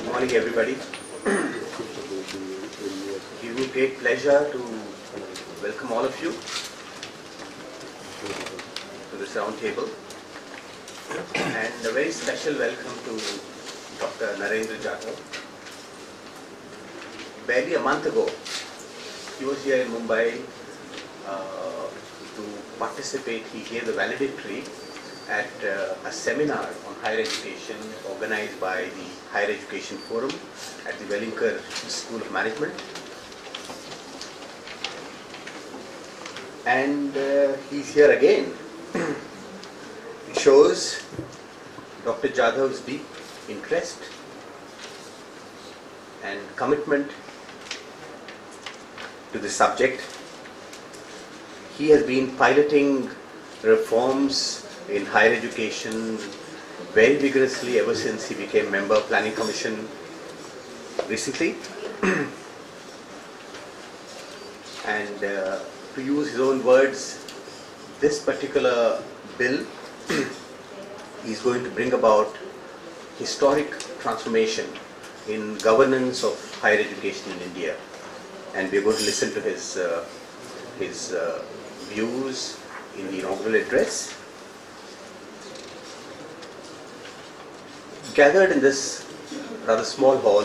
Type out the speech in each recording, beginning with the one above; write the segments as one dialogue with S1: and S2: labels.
S1: Good morning, everybody. Give me great pleasure to welcome all of you to this round table, and a very special welcome to Dr. Narendra Jadhav. Barely a month ago, he was here in Mumbai to participate. He gave the valedictory at a seminar on higher education organized by the Higher Education Forum at the Wellinger School of Management. And he's here again. It shows Dr. Jadhav's deep interest and commitment to the subject. He has been piloting reforms in higher education very vigorously ever since he became member of Planning Commission recently. And to use his own words, this particular bill is going to bring about historic transformation in governance of higher education in India. And we're going to listen to his views in the inaugural address. Gathered in this rather small hall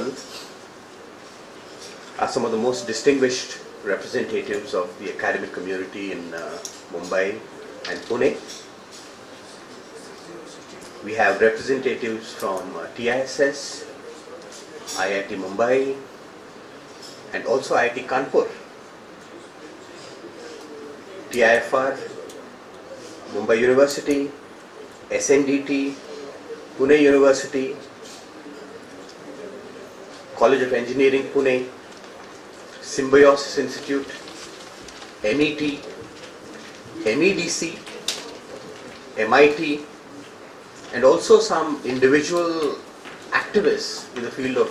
S1: are some of the most distinguished representatives of the academic community in Mumbai and Pune. We have representatives from TISS, IIT Mumbai, and also IIT Kanpur, TIFR, Mumbai University, SNDT, Pune University, College of Engineering Pune, Symbiosis Institute, MET, MEDC, MIT, and also some individual activists in the field of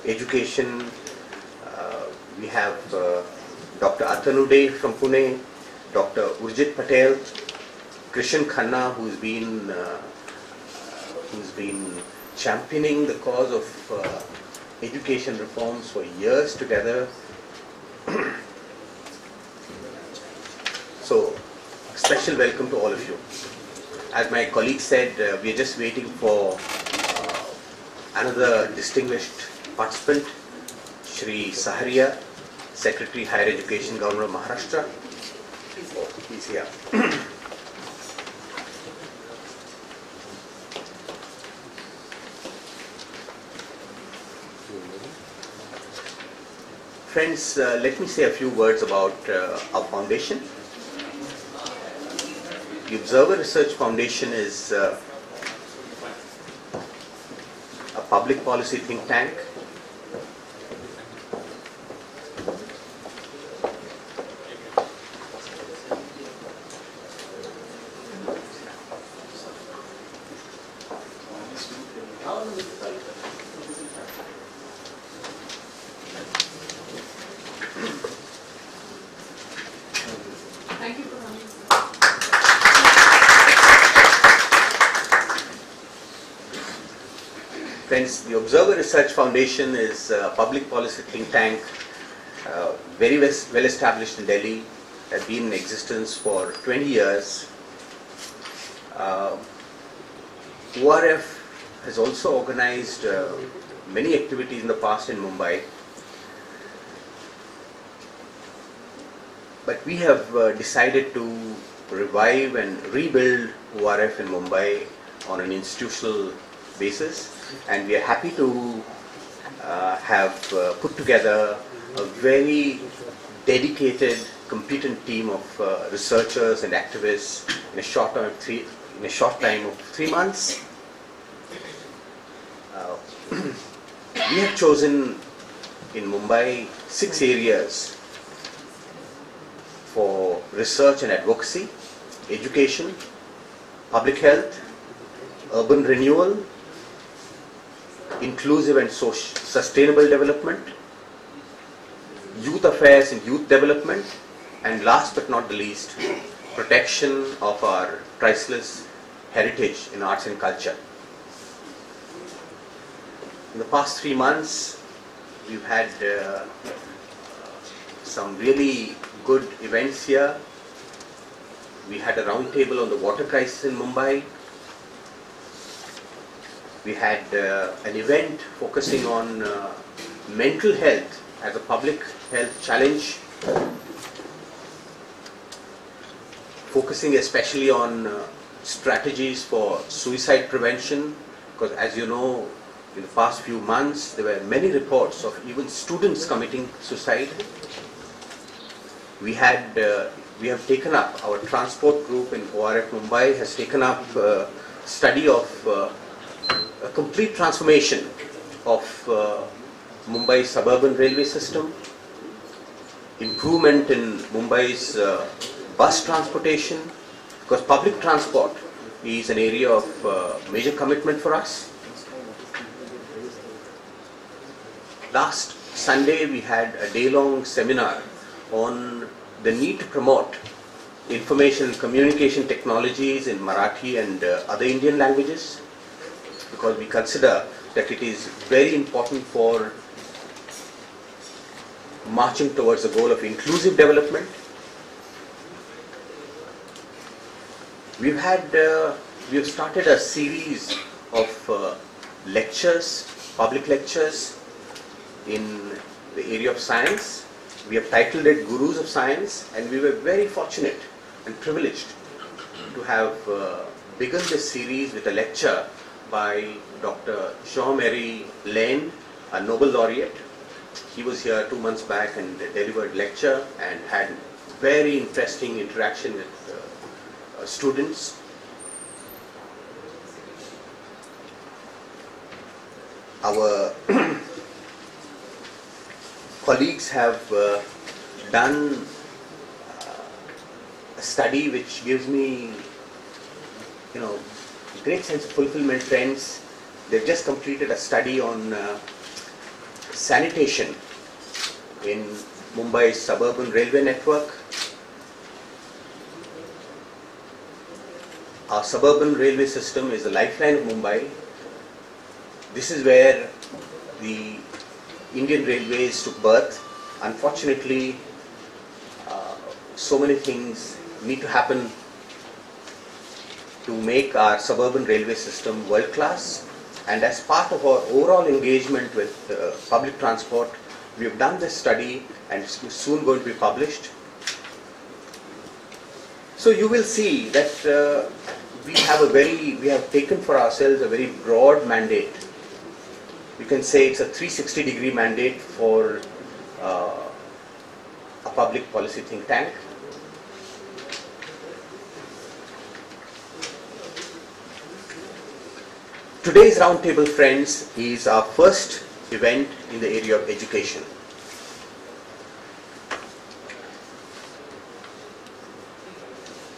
S1: education. We have Dr. Athanude from Pune, Dr. Urjit Patel, Krishan Khanna, who's been championing the cause of education reforms for years together. So, special welcome to all of you. As my colleague said, we are just waiting for another distinguished participant, Shri Saharia, Secretary Higher Education, Governor of Maharashtra. He's here. Friends, let me say a few words about our foundation. The Observer Research Foundation is a public policy think tank. Friends, the Observer Research Foundation is a public policy think tank, very well established in Delhi, has been in existence for 20 years. ORF has also organized many activities in the past in Mumbai. But we have decided to revive and rebuild ORF in Mumbai on an institutional basis. And we are happy to have put together a very dedicated, competent team of researchers and activists in a short time of 3 months. We have chosen in Mumbai 6 areas for research and advocacy: education, public health, urban renewal, inclusive and sustainable development, youth affairs and youth development, and last but not the least, protection of our priceless heritage in arts and culture. In the past 3 months, we've had some really good events here. We had a roundtable on the water crisis in Mumbai. We had an event focusing on mental health as a public health challenge, focusing especially on strategies for suicide prevention, because as you know, in the past few months there were many reports of even students committing suicide. We have taken up, our transport group in ORF Mumbai has taken up study of a complete transformation of Mumbai's suburban railway system, improvement in Mumbai's bus transportation, because public transport is an area of major commitment for us. Last Sunday we had a day-long seminar on the need to promote information and communication technologies in Marathi and other Indian languages, because we consider that it is very important for marching towards the goal of inclusive development. We have started a series of lectures, public lectures in the area of science. We have titled it Gurus of Science, and we were very fortunate and privileged to have begun this series with a lecture by Dr. Jean-Marie Lane, a Nobel laureate. He was here 2 months back and delivered lecture and had very interesting interaction with students. Our colleagues have done a study which gives me, great sense of fulfillment. Friends, they've just completed a study on sanitation in Mumbai's suburban railway network. Our suburban railway system is the lifeline of Mumbai. This is where the Indian Railways took birth. Unfortunately, so many things need to happen to make our suburban railway system world class. And as part of our overall engagement with public transport, we have done this study and it's soon going to be published. So you will see that we have taken for ourselves a very broad mandate. You can say it's a 360-degree mandate for a public policy think tank. Today's roundtable, friends, is our first event in the area of education.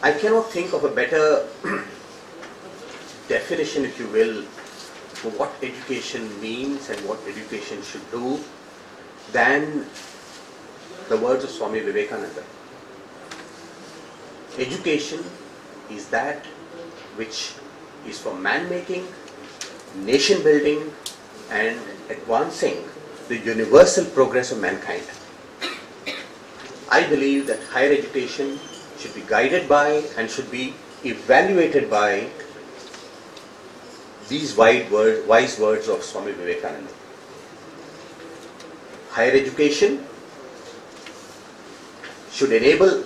S1: I cannot think of a better definition, if you will, for what education means and what education should do than the words of Swami Vivekananda. Education is that which is for man-making, nation-building and advancing the universal progress of mankind. I believe that higher education should be guided by and should be evaluated by these wise words of Swami Vivekananda. Higher education should enable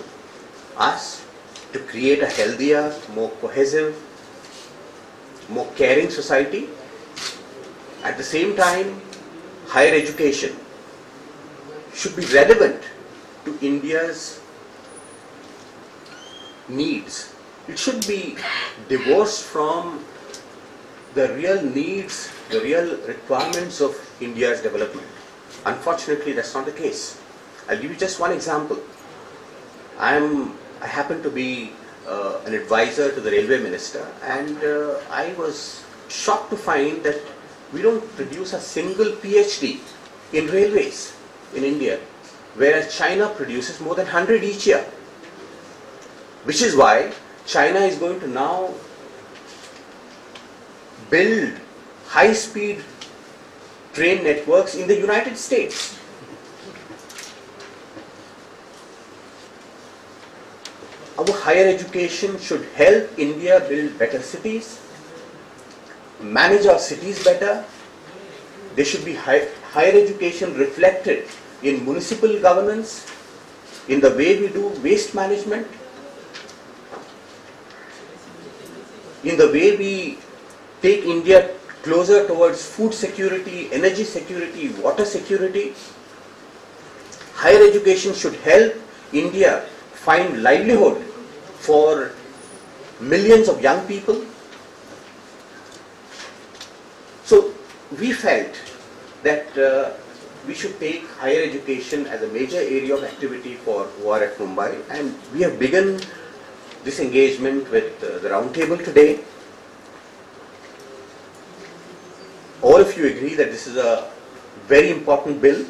S1: us to create a healthier, more cohesive, more caring society. At the same time, higher education should be relevant to India's needs. It should be divorced from the real needs, the real requirements of India's development. Unfortunately, that's not the case. I'll give you just one example. I happen to be an advisor to the railway minister, and I was shocked to find that we don't produce a single PhD in railways in India, whereas China produces more than 100 each year. Which is why China is going to now build high-speed train networks in the United States. Our higher education should help India build better cities, manage our cities better. There should be higher education reflected in municipal governance, in the way we do waste management, in the way we take India closer towards food security, energy security, water security. Higher education should help India find livelihood for millions of young people. So we felt that we should take higher education as a major area of activity for ORF Mumbai, and we have begun this engagement with the roundtable today. All of you agree that this is a very important bill,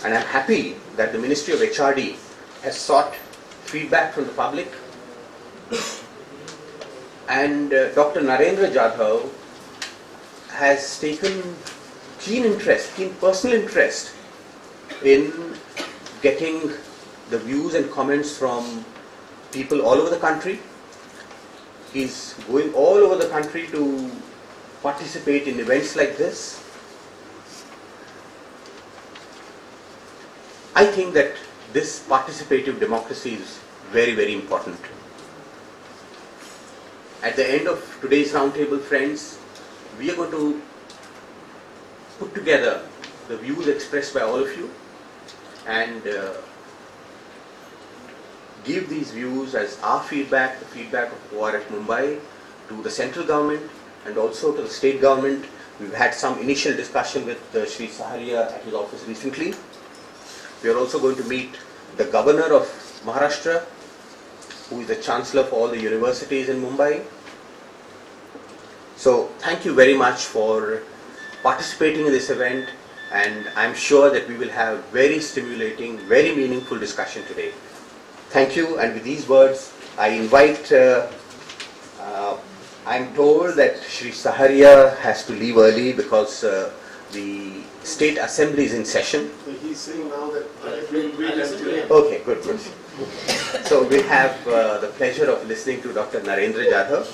S1: and I'm happy that the Ministry of HRD has sought feedback from the public, and Dr. Narendra Jadhav has taken keen personal interest in getting the views and comments from people all over the country. He's going all over the country to participate in events like this. I think that this participative democracy is very, very important. At the end of today's roundtable, friends, we are going to put together the views expressed by all of you and give these views as our feedback, the feedback of ORF Mumbai, to the central government and also to the state government. We've had some initial discussion with Shri Saharia at his office recently. We are also going to meet the governor of Maharashtra, who is the chancellor for all the universities in Mumbai. So thank you very much for participating in this event, and I'm sure that we will have very stimulating, very meaningful discussion today. Thank you, and with these words, I invite, I'm told that Shri Saharia has to leave early because the State Assembly is in session.
S2: So he's saying now that we'll
S1: Okay, good, good. So we have the pleasure of listening to Dr. Narendra Jadhav.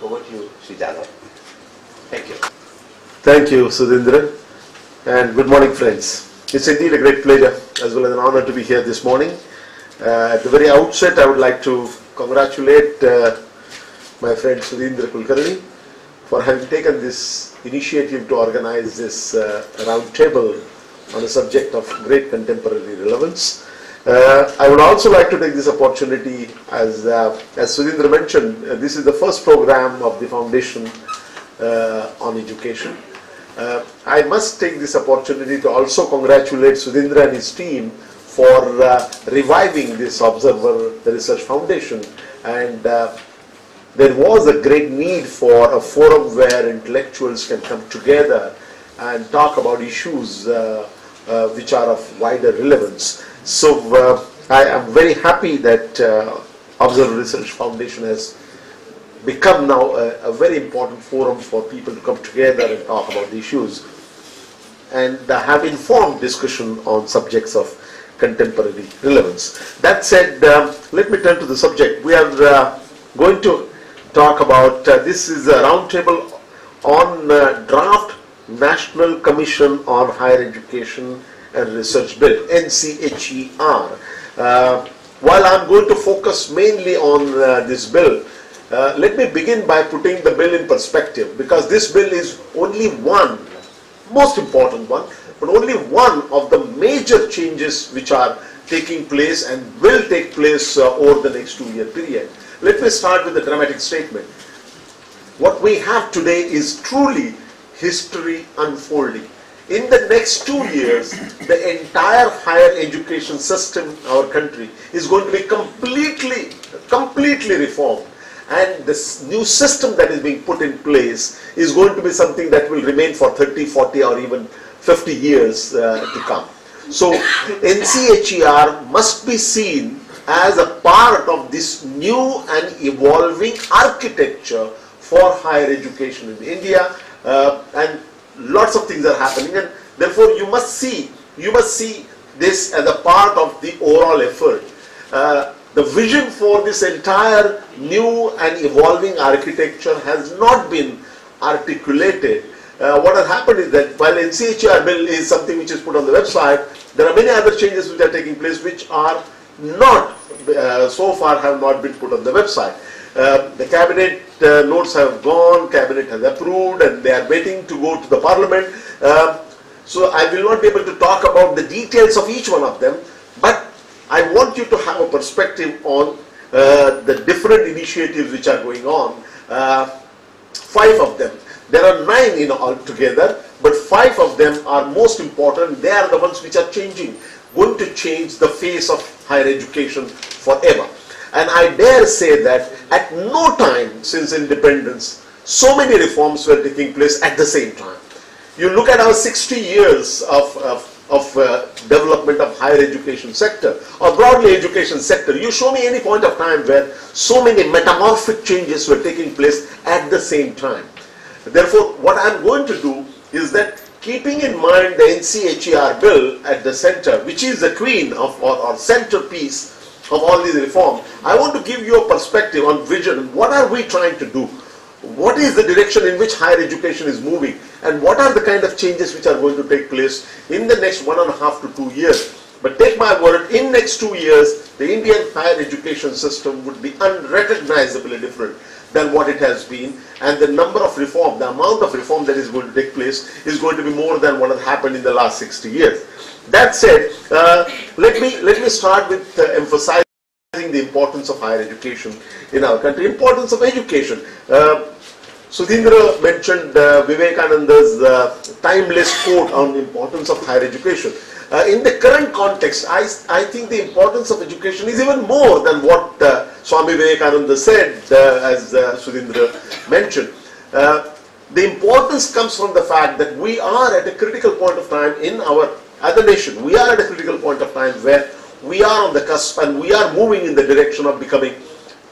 S1: Over to you, Shri Jadhav. Thank you.
S2: Thank you, Sudhindra, and good morning, friends. It's indeed a great pleasure as well as an honor to be here this morning. At the very outset, I would like to congratulate my friend Sudhindra Kulkarni for having taken this initiative to organize this round table on a subject of great contemporary relevance. I would also like to take this opportunity, as Sudhindra mentioned, this is the first program of the foundation on education. I must take this opportunity to also congratulate Sudhindra and his team for reviving this Observer Research Foundation, and there was a great need for a forum where intellectuals can come together and talk about issues which are of wider relevance. So I am very happy that Observer Research Foundation has become now a very important forum for people to come together and talk about the issues and have informed discussion on subjects of contemporary relevance. That said, let me turn to the subject. We are going to talk about, this is a roundtable on Draft National Commission on Higher Education and Research Bill, NCHER. While I'm going to focus mainly on this bill, let me begin by putting the bill in perspective, because this bill is only one, most important one, but only one of the major changes which are taking place and will take place over the next 2-year period. Let me start with a dramatic statement. What we have today is truly history unfolding. In the next 2 years, the entire higher education system in our country is going to be completely reformed. And this new system that is being put in place is going to be something that will remain for 30, 40 or even 50 years to come. So NCHER must be seen as a part of this new and evolving architecture for higher education in India. And lots of things are happening, and therefore you must see this as a part of the overall effort. The vision for this entire new and evolving architecture has not been articulated. What has happened is that while NCHR bill is something which is put on the website, there are many other changes which are taking place which are not, so far have not been put on the website. The cabinet notes have gone, cabinet has approved, and they are waiting to go to the parliament. So I will not be able to talk about the details of each one of them, but I want you to have a perspective on the different initiatives which are going on. 5 of them. There are 9 in all together, but 5 of them are most important. They are the ones which are going to change the face of higher education forever. And I dare say that at no time since independence, so many reforms were taking place at the same time. You look at our 60 years of development of higher education sector, or broadly education sector, you show me any point of time where so many metamorphic changes were taking place at the same time. Therefore, what I am going to do is that, keeping in mind the NCHR bill at the center, which is the queen of or centerpiece of all these reforms, I want to give you a perspective on vision. What are we trying to do? What is the direction in which higher education is moving, and what are the kind of changes which are going to take place in the next 1.5 to 2 years? But take my word, in next 2 years, the Indian higher education system would be unrecognizably different than what it has been, and the number of reform, the amount of reform that is going to take place is going to be more than what has happened in the last 60 years. That said, let me start with emphasizing the importance of higher education in our country, importance of education. Sudhindra mentioned Vivekananda's timeless quote on the importance of higher education. In the current context, I think the importance of education is even more than what Swami Vivekananda said, as Sudhindra mentioned. The importance comes from the fact that we are at a critical point of time in as a nation. We are at a critical point of time where we are on the cusp and we are moving in the direction of becoming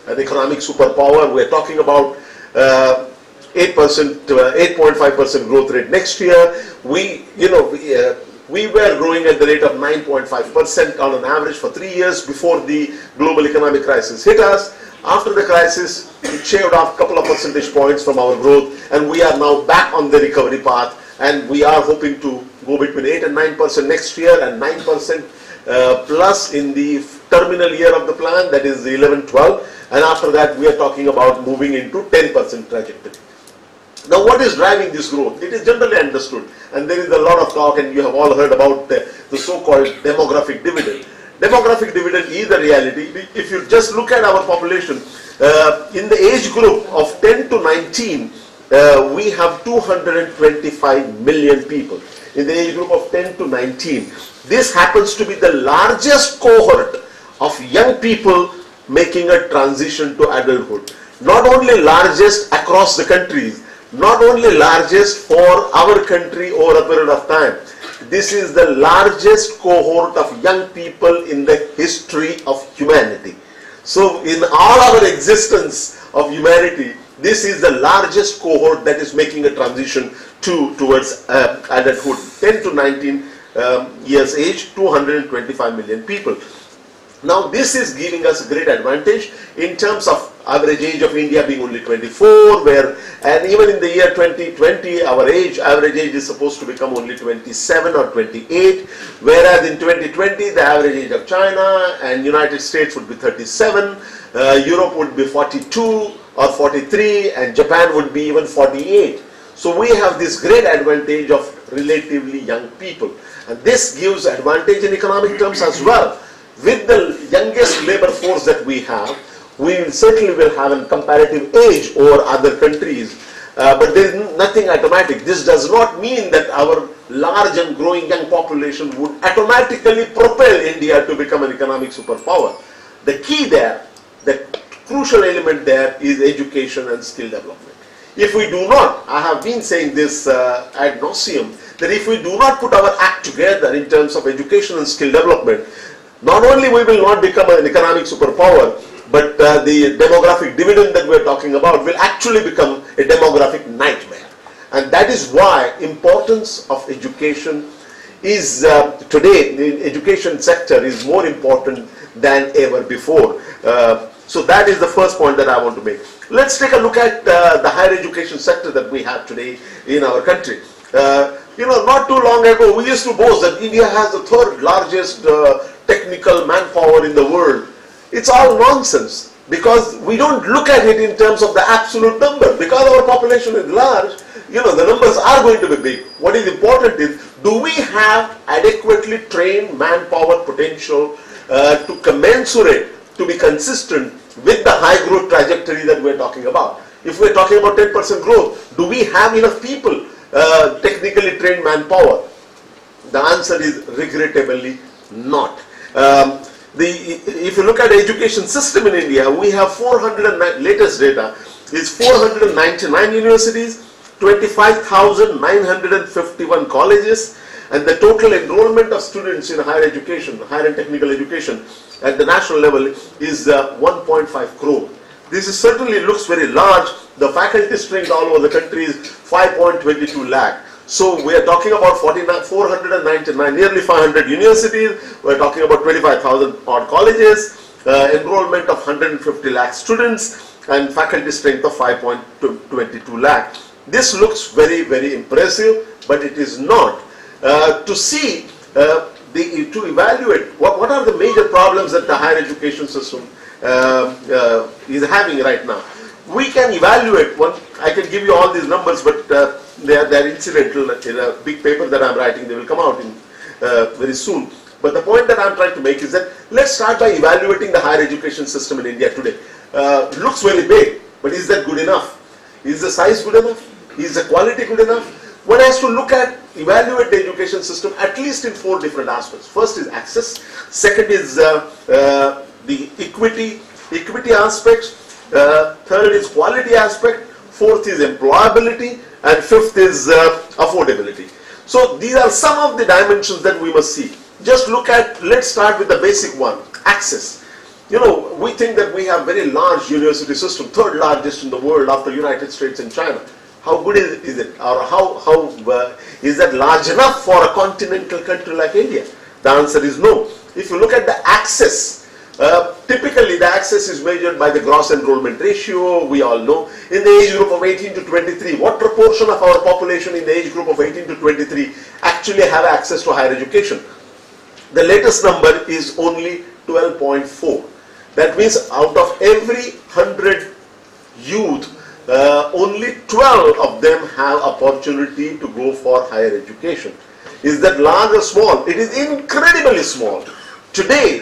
S2: an economic superpower. We are talking about 8.5% growth rate next year. We were growing at the rate of 9.5% on an average for 3 years before the global economic crisis hit us. After the crisis, it shaved off a couple of percentage points from our growth, and we are now back on the recovery path, and we are hoping to go between 8 and 9% next year, and 9% plus in the terminal year of the plan, that is 11-12, and after that we are talking about moving into 10% trajectory. Now, what is driving this growth? It is generally understood, and there is a lot of talk, and you have all heard about the so-called demographic dividend. Demographic dividend is a reality. If you just look at our population, in the age group of 10 to 19, we have 225 million people. In the age group of 10 to 19, this happens to be the largest cohort of young people making a transition to adulthood. Not only largest across the countries, not only largest for our country over a period of time, this is the largest cohort of young people in the history of humanity. So in all our existence of humanity, this is the largest cohort that is making a transition towards adulthood. 10 to 19 years age, 225 million people. Now this is giving us a great advantage in terms of average age of India being only 24, and even in the year 2020 our average age is supposed to become only 27 or 28, whereas in 2020 the average age of China and United States would be 37, Europe would be 42 or 43, and Japan would be even 48. So we have this great advantage of relatively young people, and this gives advantage in economic terms as well. With the youngest labor force that we have, we certainly will have a comparative edge over other countries, but there is nothing automatic. This does not mean that our large and growing young population would automatically propel India to become an economic superpower. The key there, the crucial element there, is education and skill development. If we do not, I have been saying this ad nauseum, that if we do not put our act together in terms of education and skill development, not only we will not become an economic superpower, but the demographic dividend that we are talking about will actually become a demographic nightmare. And that is why importance of education is today, the education sector is more important than ever before. So that is the first point that I want to make. Let's take a look at the higher education sector that we have today in our country. Not too long ago, we used to boast that India has the third largest technical manpower in the world. It's all nonsense, because we don't look at it in terms of the absolute number. Because our population is large, the numbers are going to be big. What is important is, do we have adequately trained manpower potential to commensurate, to be consistent with the high growth trajectory that we're talking about? If we're talking about 10% growth, do we have enough people, technically trained manpower? The answer is regrettably not. If you look at the education system in India, we have 409, latest data is 499 universities, 25,951 colleges, and the total enrollment of students in higher education, higher and technical education at the national level is 1.5 crore. This is certainly looks very large. The faculty strength all over the country is 5.22 lakh. So we are talking about 499, nearly 500 universities. We are talking about 25,000 odd colleges, enrollment of 150 lakh students, and faculty strength of 5.22 lakh. This looks very, very impressive, but it is not. To evaluate what are the major problems that the higher education system is having right now. We can evaluate one. I can give you all these numbers, but they are incidental. In a big paper that I'm writing, they will come out in very soon. But the point that I'm trying to make is that let's start by evaluating the higher education system in India today. Looks very big, but is that good enough? Is the size good enough? Is the quality good enough? One has to evaluate the education system at least in 4 different aspects. First is access. Second is the equity aspects. Third is quality aspect. Fourth is employability. And fifth is affordability. So these are some of the dimensions that we must see. Just let's start with the basic one, access. We think that we have very large university system, third largest in the world after United States and China. How good is it? Or how is that large enough for a continental country like India? The answer is no. If you look at the access, typically the access is measured by the gross enrollment ratio. We all know in the age group of 18 to 23, what proportion of our population in the age group of 18 to 23 actually have access to higher education? The latest number is only 12.4. That means out of every 100 youth, only 12 of them have opportunity to go for higher education. Is that large or small? It is incredibly small. Today,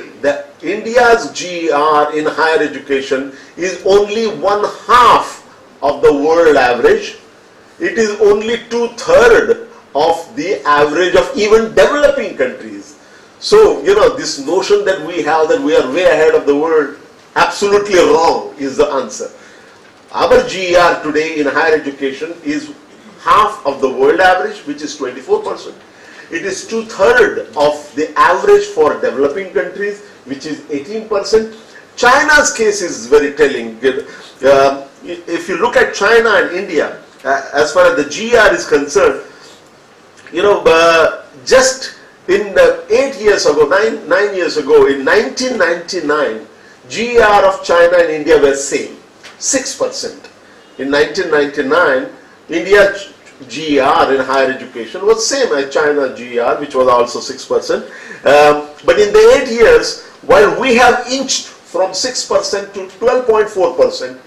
S2: India's GER in higher education is only 1/2 of the world average. It is only 2/3 of the average of even developing countries. So, this notion that we have that we are way ahead of the world, absolutely wrong is the answer. Our GER today in higher education is half of the world average, which is 24%. It is 2/3 of the average for developing countries, which is 18%. China's case is very telling. If you look at China and India, as far as the GER is concerned, just in 8 years ago, 9 years ago, in 1999, GER of China and India were same, 6%. In 1999, India's GER in higher education was same as China GER, which was also 6%. But in the 8 years, while we have inched from 6% to 12.4%,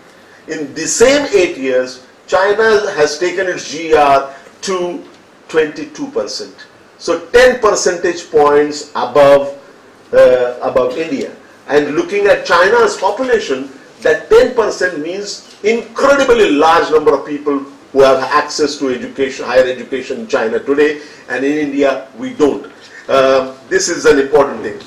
S2: in the same 8 years, China has taken its GER to 22%. So 10 percentage points above India. And looking at China's population, that 10% means incredibly large number of people who have access to education, higher education in China today, and in India we don't. This is an important thing.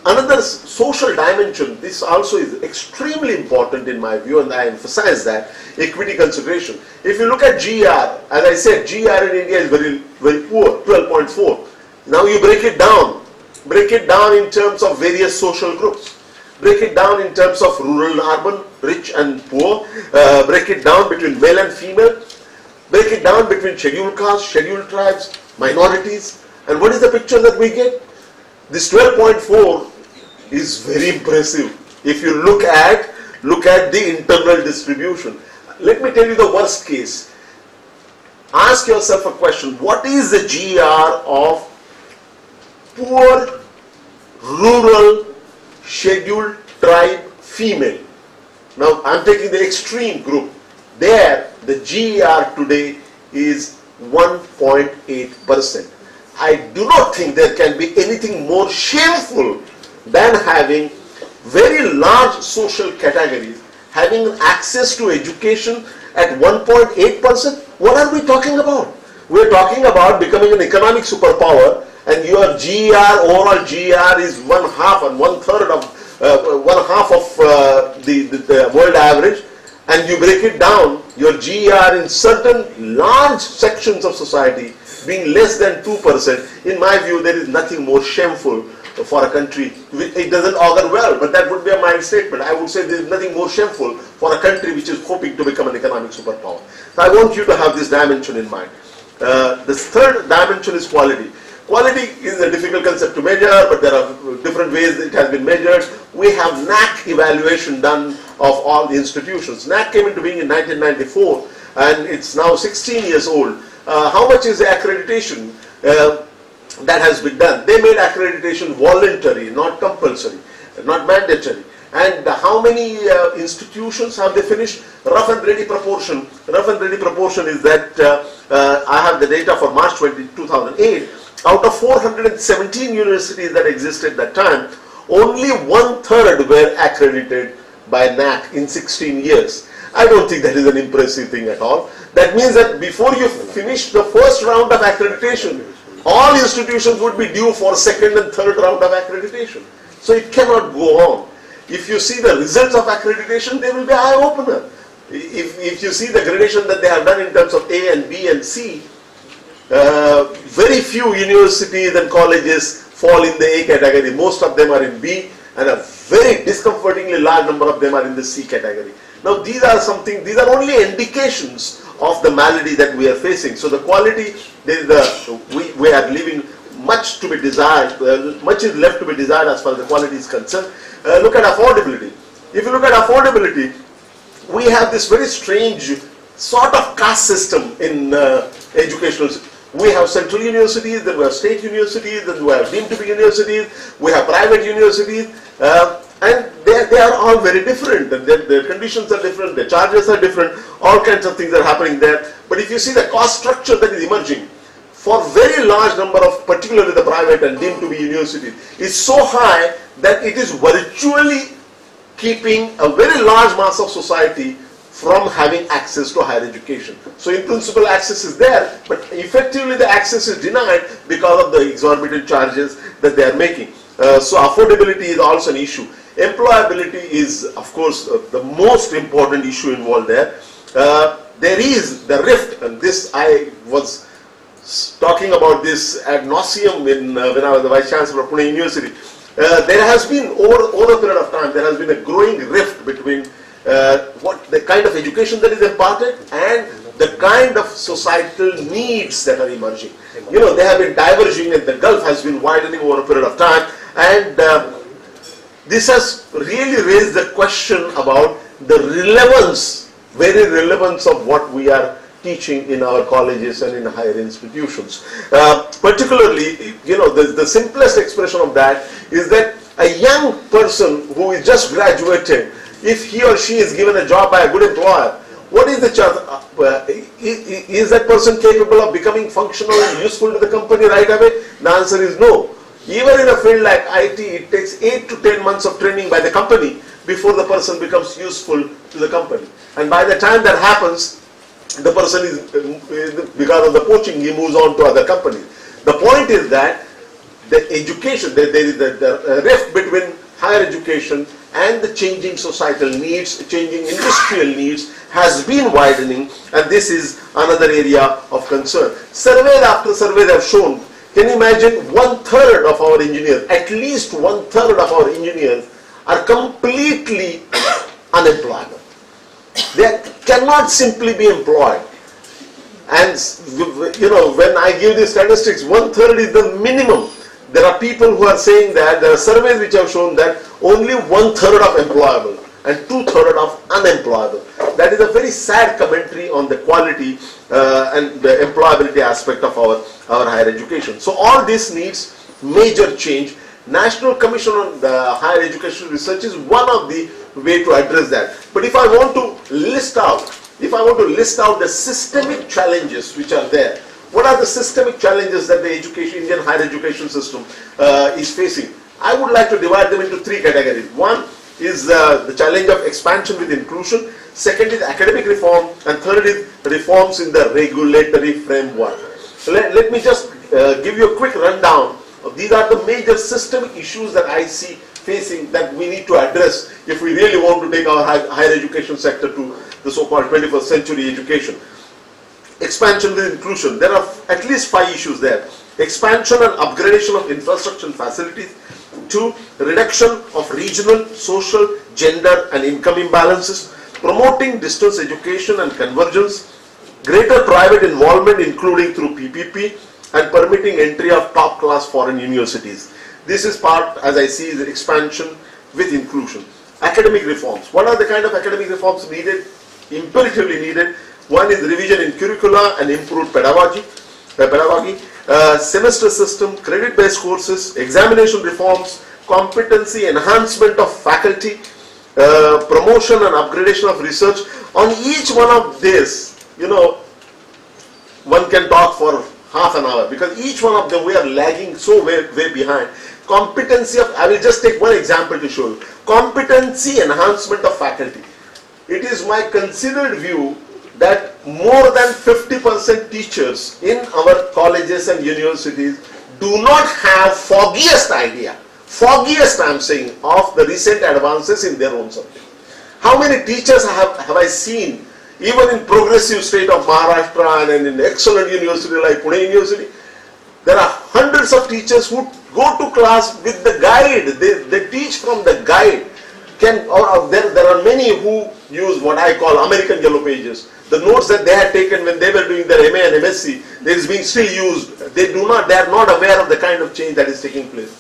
S2: Another social dimension, this also is extremely important in my view, and I emphasize that, equity consideration. If you look at GER, as I said, GER in India is very, very poor, 12.4. Now you break it down in terms of various social groups. Break it down in terms of rural and urban, rich and poor. Break it down between male and female. break it down between scheduled castes, scheduled tribes, minorities, and what is the picture that we get? This 12.4 is very impressive. If you look at the internal distribution. Let me tell you the worst case. Ask yourself a question. What is the GR of poor, rural, scheduled tribe female? Now I am taking the extreme group. There the GR today is 1.8%. I do not think there can be anything more shameful than having very large social categories having access to education at 1.8%. What are we talking about? We are talking about becoming an economic superpower, and your GR, overall GR is one half of the world average, and you break it down, your GR in certain large sections of society being less than 2%. In my view, there is nothing more shameful for a country. It doesn't augur well, but that would be a mild statement. I would say there is nothing more shameful for a country which is hoping to become an economic superpower. So I want you to have this dimension in mind. The third dimension is quality. Quality is a difficult concept to measure, but there are different ways it has been measured. We have NAC evaluation done of all the institutions. NAC came into being in 1994, and it's now 16 years old. How much is the accreditation that has been done? They made accreditation voluntary, not compulsory, not mandatory. And how many institutions have they finished? Rough and ready proportion. Rough and ready proportion is that I have the data for March 2008. Out of 417 universities that existed at that time, only 1/3 were accredited by NAC in 16 years. I don't think that is an impressive thing at all. That means that before you finish the first round of accreditation, all institutions would be due for second and third round of accreditation. So it cannot go on. If you see the results of accreditation, they will be eye-opener. If you see the gradation that they have done in terms of A and B and C, very few universities and colleges fall in the A category. Most of them are in B, and a very discomfortingly large number of them are in the C category. Now these are only indications of the malady that we are facing. So the quality, we are leaving much to be desired, much is left to be desired as far as the quality is concerned. Look at affordability. If you look at affordability, we have this very strange sort of caste system in educational. We have central universities, then we have state universities, then we have deemed to be universities, we have private universities, and they are all very different. Their conditions are different, their charges are different, all kinds of things are happening there. But if you see the cost structure that is emerging for very large number of, particularly the private and deemed to be universities, is so high that it is virtually keeping a very large mass of society from having access to higher education. So in principle access is there, but effectively the access is denied because of the exorbitant charges that they are making. So affordability is also an issue. Employability is, of course, the most important issue involved there. There is the rift, and this I was talking about this ad nauseum when I was the Vice Chancellor of Pune University. There has been, over a period of time, there has been a growing rift between what the kind of education that is imparted and the kind of societal needs that are emerging. You know, they have been diverging, and the gulf has been widening over a period of time, and this has really raised the question about the relevance, very relevance of what we are teaching in our colleges and in higher institutions. Particularly, you know, the simplest expression of that is that a young person who is just graduated, if he or she is given a job by a good employer, what is the chance? Is that person capable of becoming functional and useful to the company right away? The answer is no. Even in a field like IT, it takes 8 to 10 months of training by the company before the person becomes useful to the company. And by the time that happens, the person is, because of the poaching, he moves on to other companies. The point is that the education, there is the rift between higher education and the changing societal needs, changing industrial needs has been widening, and this is another area of concern. Survey after survey have shown, can you imagine, 1/3 of our engineers, at least 1/3 of our engineers are completely unemployable. They cannot simply be employed. And when I give these statistics, 1/3 is the minimum. There are people who are saying that, there are surveys which have shown that only 1/3 of employable and 2/3 of unemployable. That is a very sad commentary on the quality and the employability aspect of our higher education. So all this needs major change. National Commission on Higher Education Research is one of the way to address that. But if I want to list out the systemic challenges which are there, what are the systemic challenges that the Indian higher education system is facing? I would like to divide them into 3 categories. One is the challenge of expansion with inclusion. Second is academic reform, and third is reforms in the regulatory framework. So let me just give you a quick rundown. These are the major systemic issues that I see facing that we need to address if we really want to take our higher education sector to the so-called 21st century education. Expansion with inclusion. There are at least 5 issues there. Expansion and upgradation of infrastructure and facilities. 2. Reduction of regional, social, gender and income imbalances. Promoting distance education and convergence. Greater private involvement including through PPP. And permitting entry of top-class foreign universities. This is part, as I see, the expansion with inclusion. Academic reforms. What are the kind of academic reforms needed? Imperatively needed. One is revision in curricula and improved pedagogy. Semester system, credit-based courses, examination reforms, competency enhancement of faculty, promotion and upgradation of research. On each one of these, one can talk for half an hour, because each one of them we are lagging so way behind. Competency of, I will just take one example to show you. Competency enhancement of faculty. It is my considered view that more than 50% teachers in our colleges and universities do not have foggiest idea, I'm saying, of the recent advances in their own subject. How many teachers have I seen, even in progressive state of Maharashtra and in an excellent university like Pune University? There are hundreds of teachers who go to class with the guide. They teach from the guide. There are many who use what I call American Yellow Pages. The notes that they had taken when they were doing their MA and MSc, that is being still used. They are not aware of the kind of change that is taking place.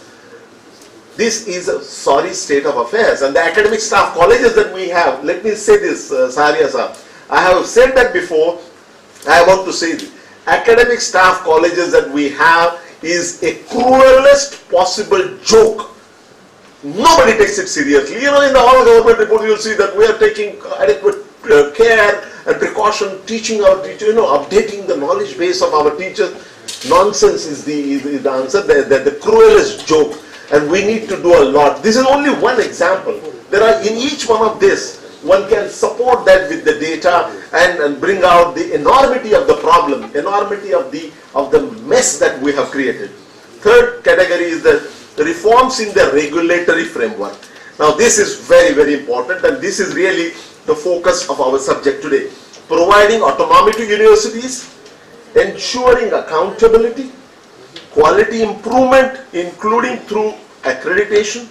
S2: This is a sorry state of affairs. And the academic staff colleges that we have, let me say this, Saharia Saab, I have said that before, I want to say this. Academic staff colleges that we have is a cruelest possible joke. Nobody takes it seriously. In the all government report you will see that we are taking adequate care and precaution, teaching our teachers, updating the knowledge base of our teachers. Nonsense is the answer. The cruelest joke, and we need to do a lot. This is only one example. There are in each one of this. One can support that with the data and bring out the enormity of the problem, enormity of the mess that we have created. Third category is the reforms in the regulatory framework. Now this is very, very important, and this is really the focus of our subject today. Providing autonomy to universities, ensuring accountability, quality improvement including through accreditation,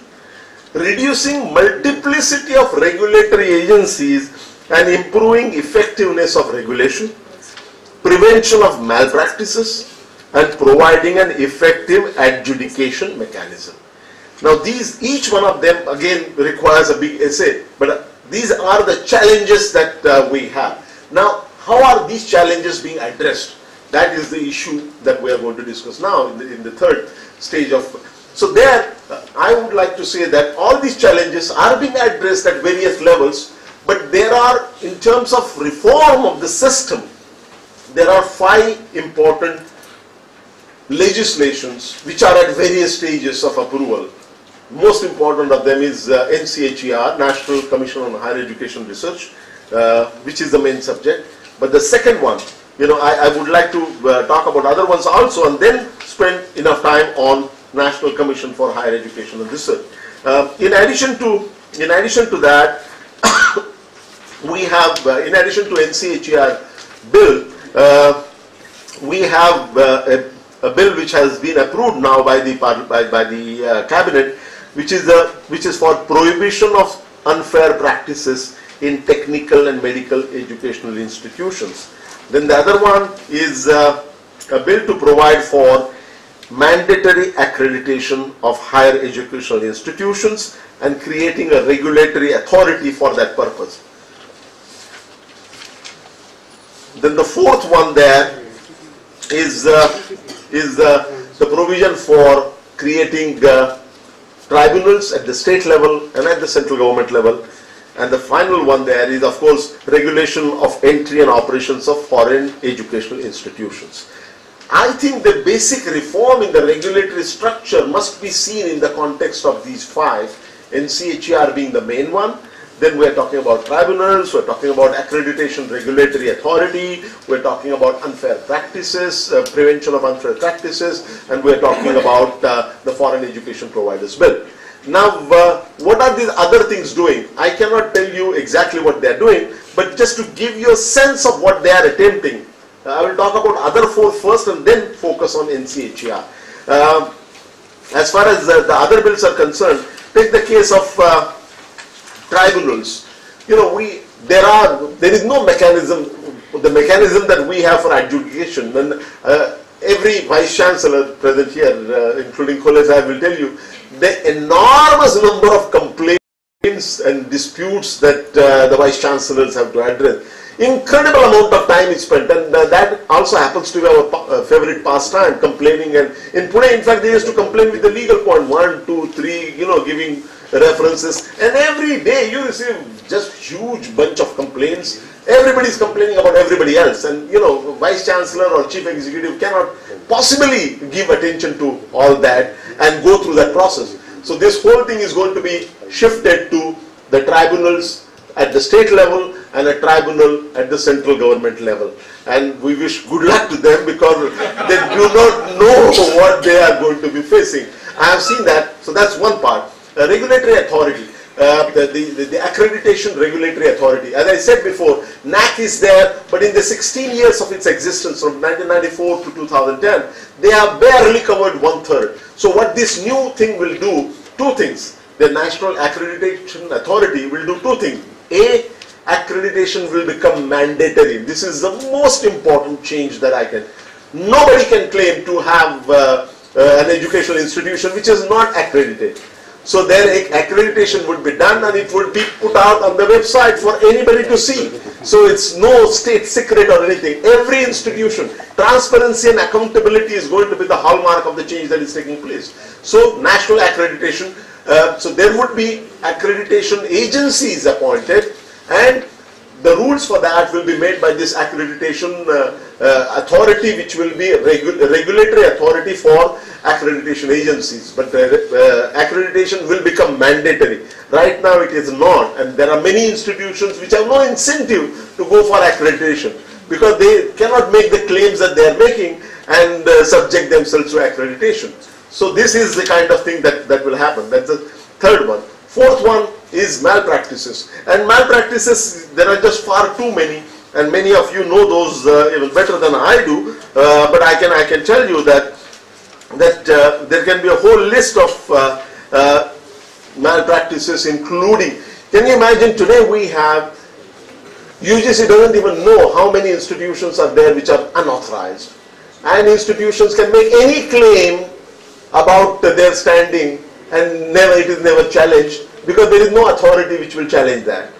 S2: reducing multiplicity of regulatory agencies and improving effectiveness of regulation, prevention of malpractices, and providing an effective adjudication mechanism. Now each one of them again requires a big essay, but these are the challenges that we have. Now how are these challenges being addressed? That is the issue that we are going to discuss now in the third stage of. So there, I would like to say that all these challenges are being addressed at various levels, but there are, in terms of reform of the system, there are 5 important legislations which are at various stages of approval. Most important of them is NCHER, National Commission on Higher Education Research, which is the main subject. But the second one, I would like to talk about other ones also, and then spend enough time on National Commission for Higher Education and Research. In addition to that, we have, in addition to NCHER bill, we have a bill which has been approved now by the cabinet, which is for prohibition of unfair practices in technical and medical educational institutions. Then the other one is a bill to provide for mandatory accreditation of higher educational institutions and creating a regulatory authority for that purpose. Then the fourth one there is the provision for creating tribunals at the state level and at the central government level. And the final one there is, of course, regulation of entry and operations of foreign educational institutions. I think the basic reform in the regulatory structure must be seen in the context of these five, NCHER being the main one. Then we're talking about tribunals, we're talking about accreditation regulatory authority, we're talking about unfair practices, prevention of unfair practices, and we're talking about the Foreign Education Providers Bill. Now, what are these other things doing? I cannot tell you exactly what they're doing, but just to give you a sense of what they are attempting, I will talk about other four first and then focus on NCHER. As far as the other bills are concerned, take the case of tribunals. You know, there is no mechanism, the mechanism that we have for adjudication, and every vice chancellor present here, including College, I will tell you, the enormous number of complaints and disputes that the vice chancellors have to address. Incredible amount of time is spent, and that also happens to be our favorite pastime, complaining. And in Pune, in fact, they used to complain with the legal point 1, 2, 3, you know, giving references, and every day you receive just huge bunch of complaints. Everybody is complaining about everybody else, and you know, vice chancellor or chief executive cannot possibly give attention to all that and go through that process. So this whole thing is going to be shifted to the tribunals at the state level and a tribunal at the central government level, and we wish good luck to them because they do not know what they are going to be facing. I have seen that, so that's one part. Regulatory authority, the accreditation regulatory authority. As I said before, NAC is there, but in the 16 years of its existence from 1994 to 2010, they have barely covered 1/3. So what this new thing will do, two things. The National Accreditation Authority will do two things. A, accreditation will become mandatory. This is the most important change that I can. Nobody can claim to have an educational institution which is not accredited. So their accreditation would be done and it would be put out on the website for anybody to see. So it's no state secret or anything. Every institution, transparency and accountability is going to be the hallmark of the change that is taking place. So national accreditation, so there would be accreditation agencies appointed, and the rules for that will be made by this accreditation authority, which will be a regulatory authority for accreditation agencies. But accreditation will become mandatory. Right now it is not, and there are many institutions which have no incentive to go for accreditation because they cannot make the claims that they are making and subject themselves to accreditation. So this is the kind of thing that will happen. That's the third one. Fourth one is malpractices, and malpractices, there are just far too many, and many of you know those even better than I do, but I can tell you that there can be a whole list of malpractices, including, can you imagine today we have, UGC doesn't even know how many institutions are there which are unauthorized, and institutions can make any claim about their standing and it is never challenged because there is no authority which will challenge that.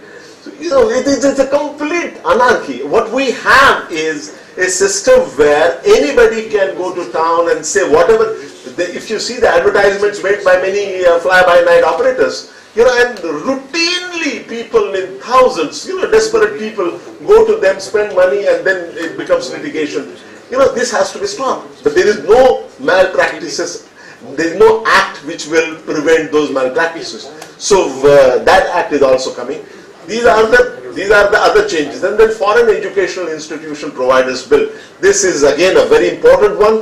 S2: So, you know, it's a complete anarchy. What we have is a system where anybody can go to town and say whatever. If you see the advertisements made by many fly-by-night operators, you know, and routinely people in thousands, you know, desperate people go to them, spend money, and then it becomes litigation. You know, this has to be stopped. But there is no malpractices. There is no act which will prevent those malpractices. So that act is also coming. These are the other changes. And then Foreign Educational Institution Providers Bill. This is again a very important one.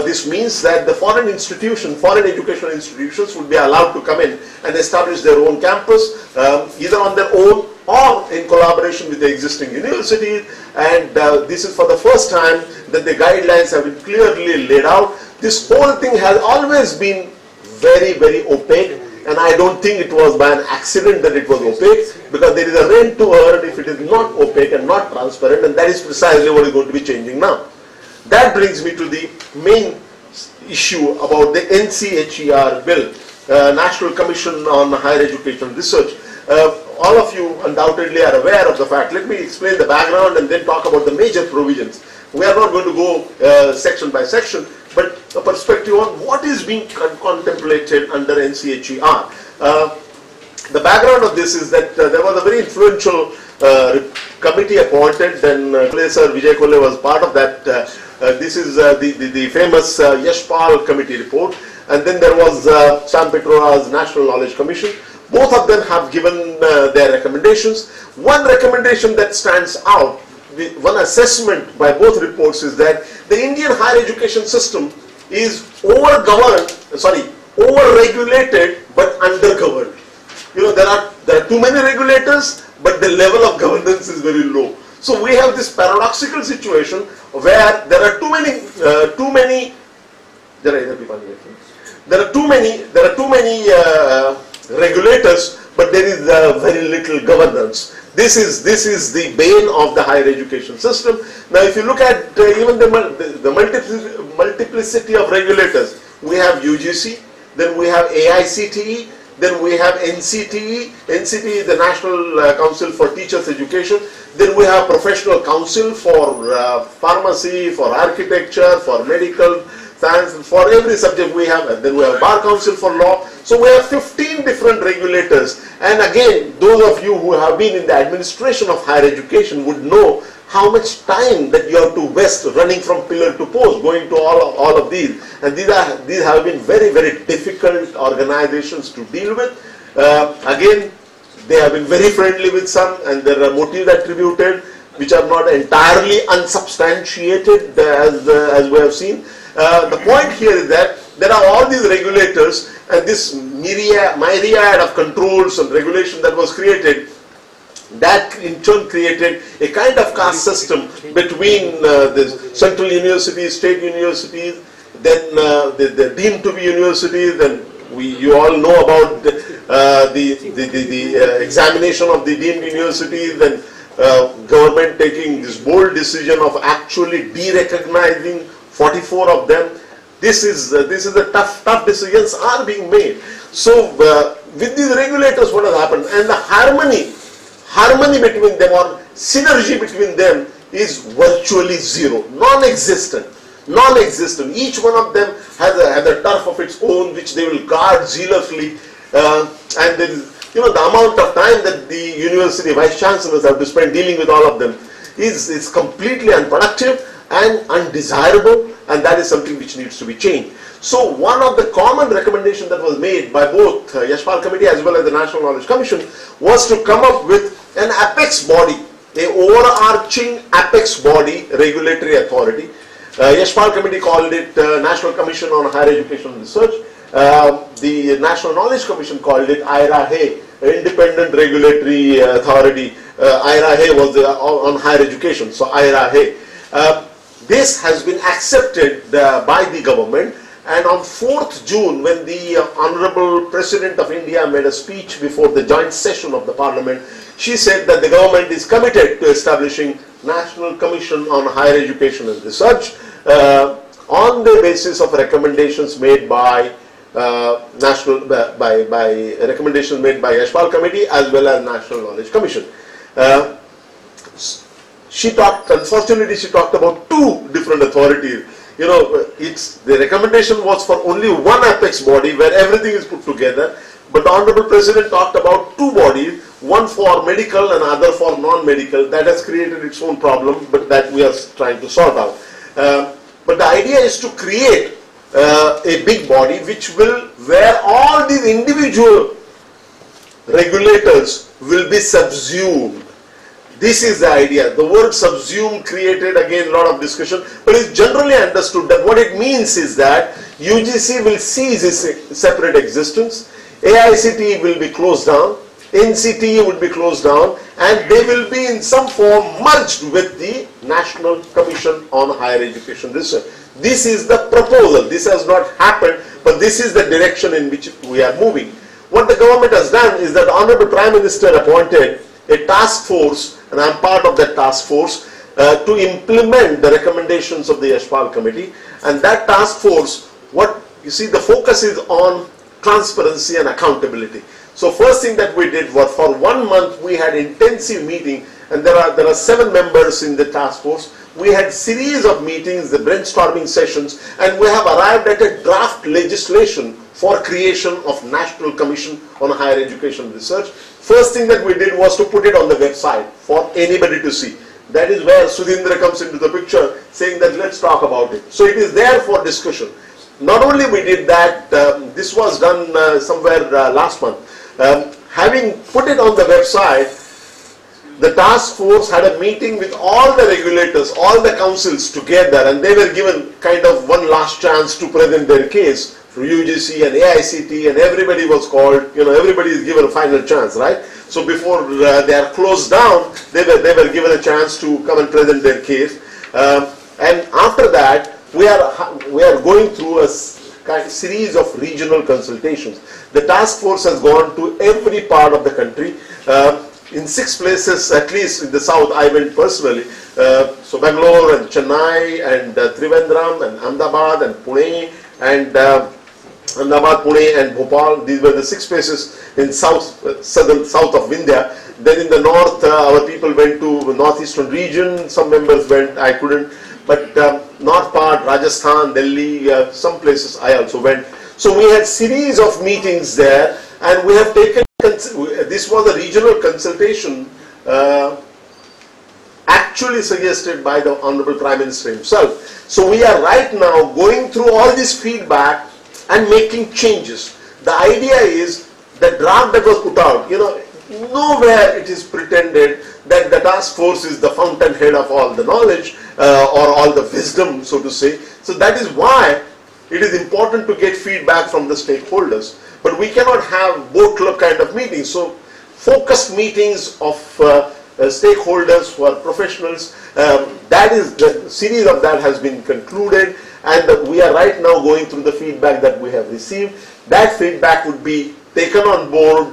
S2: This means that the foreign educational institutions would be allowed to come in and establish their own campus, either on their own or in collaboration with the existing universities. And this is for the first time that the guidelines have been clearly laid out. This whole thing has always been very, very opaque. and I don't think it was by an accident that it was opaque, because there is a rent to earn if it is not opaque and not transparent, and that is precisely what is going to be changing now. That brings me to the main issue about the NCHER bill, National Commission on Higher Education Research. All of you undoubtedly are aware of the fact. Let me explain the background and then talk about the major provisions. We are not going to go section by section, but a perspective on what is being contemplated under NCHER. The background of this is that there was a very influential committee appointed, and Professor Vijay Kolle was part of that. This is the famous Yashpal committee report, and then there was Sam Petrora's National Knowledge Commission. Both of them have given their recommendations. One recommendation that stands out, one assessment by both reports, is that the Indian higher education system is over-regulated but under-governed. You know, there are too many regulators, but the level of governance is very low. So we have this paradoxical situation where there are too many regulators, but there is very little governance. This is the bane of the higher education system. Now, if you look at even the multiplicity of regulators, we have UGC, then we have AICTE, then we have NCTE. NCTE is the National Council for Teachers Education. Then we have Professional Council for Pharmacy, for Architecture, for Medical Science, for every subject we have. And then we have Bar Council for Law. So we have 15 different regulators. And again, those of you who have been in the administration of higher education would know how much time that you have to waste running from pillar to post, going to all of these. And these have been very, very difficult organizations to deal with. Again, they have been very friendly with some, and there are motives attributed which are not entirely unsubstantiated, as we have seen. The point here is that there are all these regulators, and this myriad of controls and regulation that was created, that in turn created a kind of caste system between the central universities, state universities, then the deemed to be universities, and you all know about the examination of the deemed universities, and government taking this bold decision of actually de-recognizing 44 of them. This is a tough decisions are being made. So with these regulators, what has happened, and the harmony between them, or synergy between them, is virtually zero, non-existent. Each one of them has a turf of its own which they will guard zealously, and there is, the amount of time that the university vice chancellors have to spend dealing with all of them is completely unproductive and undesirable, and that is something which needs to be changed. So one of the common recommendations that was made by both Yashpal Committee as well as the National Knowledge Commission was to come up with an apex body, an overarching apex body, regulatory authority. Yashpal Committee called it National Commission on Higher Education Research. The National Knowledge Commission called it IRA-HE, Independent Regulatory Authority. IRA-HE was on higher education, so IRA-HE. This has been accepted by the government, and on 4th June, when the Honorable President of India made a speech before the joint session of the Parliament, she said that the government is committed to establishing National Commission on Higher Education and Research on the basis of recommendations made by recommendations made by Yashpal Committee as well as National Knowledge Commission. Unfortunately, she talked about two different authorities. The recommendation was for only one apex body where everything is put together, but the Honorable President talked about two bodies, one for medical and other for non-medical. That has created its own problem, but that we are trying to sort out. But the idea is to create a big body where all these individual regulators will be subsumed. This is the idea. The word subsumed created again a lot of discussion, but it's generally understood that what it means is that UGC will cease its separate existence, AICTE will be closed down, NCTE would be closed down, and they will be in some form merged with the National Commission on Higher Education Research. This is the proposal. This has not happened, but this is the direction in which we are moving. what the government has done is that Honorable Prime Minister appointed a task force, and I am part of that task force, to implement the recommendations of the Yashpal Committee. And that task force, what you see, the focus is on transparency and accountability. So first thing that we did was, for 1 month we had intensive meeting, and there are 7 members in the task force. We had series of meetings, the brainstorming sessions, and we have arrived at a draft legislation for creation of National Commission on Higher Education Research. First thing that we did was to put it on the website for anybody to see. That is where Sudhindra comes into the picture, saying that let's talk about it. So it is there for discussion. Not only we did that, this was done somewhere last month. Having put it on the website, the task force had a meeting with all the regulators, all the councils together, and they were given kind of one last chance to present their case. Through UGC and AICT, and everybody was called, everybody is given a final chance, right? So before they are closed down, they were given a chance to come and present their case. And after that, we are going through a series of regional consultations. The task force has gone to every part of the country. In 6 places, at least in the south, I went personally. So Bangalore and Chennai and Trivandrum and Ahmedabad and Pune and Ahmedabad, Pune and Bhopal. These were the 6 places in south of India. Then in the north, our people went to northeastern region. Some members went, I couldn't. But north part, Rajasthan, Delhi, some places I also went. So we had series of meetings there, and we have taken, this was a regional consultation actually suggested by the Honorable Prime Minister himself. So we are right now going through all this feedback and making changes. The idea is the draft that was put out, nowhere it is pretended that the task force is the fountainhead of all the knowledge or all the wisdom, so to say. So that is why it is important to get feedback from the stakeholders. But we cannot have boat club kind of meetings. So focused meetings of stakeholders who are professionals, that is, the series of that has been concluded, and we are right now going through the feedback that we have received. That feedback would be taken on board,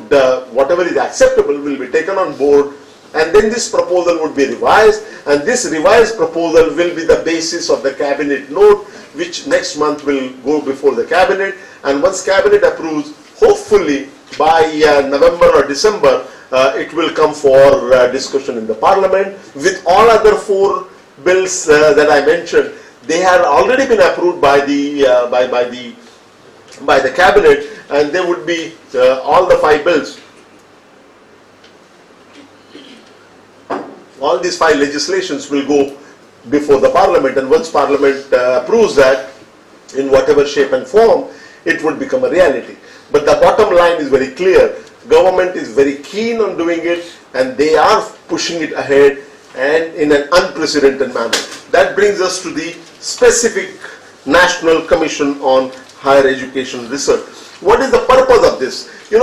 S2: whatever is acceptable will be taken on board, and then this proposal would be revised, and this revised proposal will be the basis of the cabinet note, which next month will go before the cabinet, and once cabinet approves, hopefully by November or December, it will come for discussion in the parliament. With all other 4 bills that I mentioned, they had already been approved by the cabinet, and they would be all the 5 bills. All these 5 legislations will go before the parliament, and once parliament approves that in whatever shape and form, it would become a reality. But the bottom line is very clear. Government is very keen on doing it, and they are pushing it ahead and in an unprecedented manner. That brings us to the specific National Commission on Higher Education Research. What is the purpose of this? We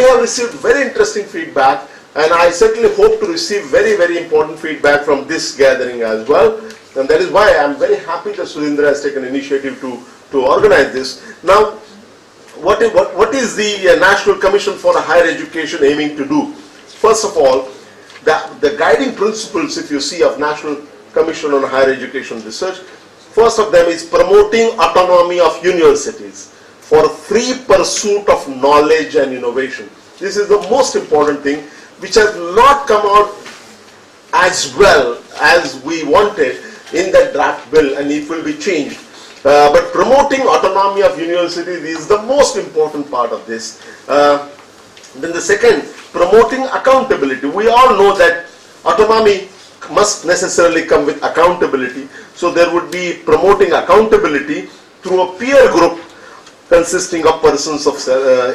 S2: have received very interesting feedback, and I certainly hope to receive very, very important feedback from this gathering as well. And that is why I am very happy that Sudhindra has taken initiative to organize this. Now, what is the National Commission for Higher Education aiming to do? First of all, the guiding principles, if you see, of National Commission on Higher Education Research, first of them is promoting autonomy of universities for free pursuit of knowledge and innovation. This is the most important thing, which has not come out as well as we wanted in that draft bill, and it will be changed. But promoting autonomy of universities is the most important part of this. Then the second, promoting accountability. We all know that autonomy must necessarily come with accountability. So there would be promoting accountability through a peer group consisting of persons of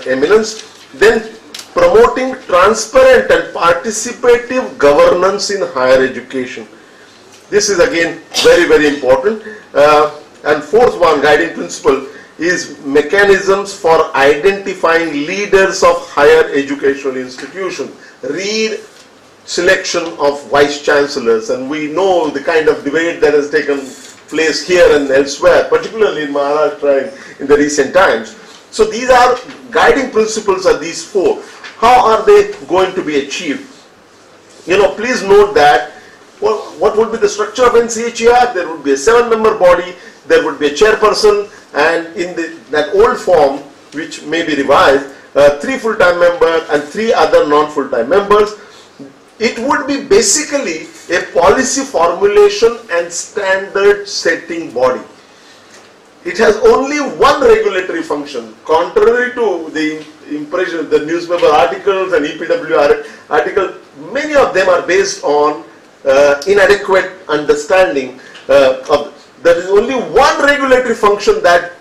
S2: eminence. Then promoting transparent and participative governance in higher education. This is again very, very important. And fourth one, guiding principle, is mechanisms for identifying leaders of higher educational institutions. Read selection of vice chancellors, and we know the kind of debate that has taken place here and elsewhere, particularly in Maharashtra in the recent times. So these are guiding principles are these four. How are they going to be achieved? Please note that what would be the structure of NCHER? There would be a 7-member body, there would be a chairperson, and in that old form, which may be revised, 3 full-time members and 3 other non-full-time members. It would be basically a policy formulation and standard setting body. It has only one regulatory function, contrary to the impression, the newspaper articles and EPW articles. Many of them are based on inadequate understanding of. There is only one regulatory function that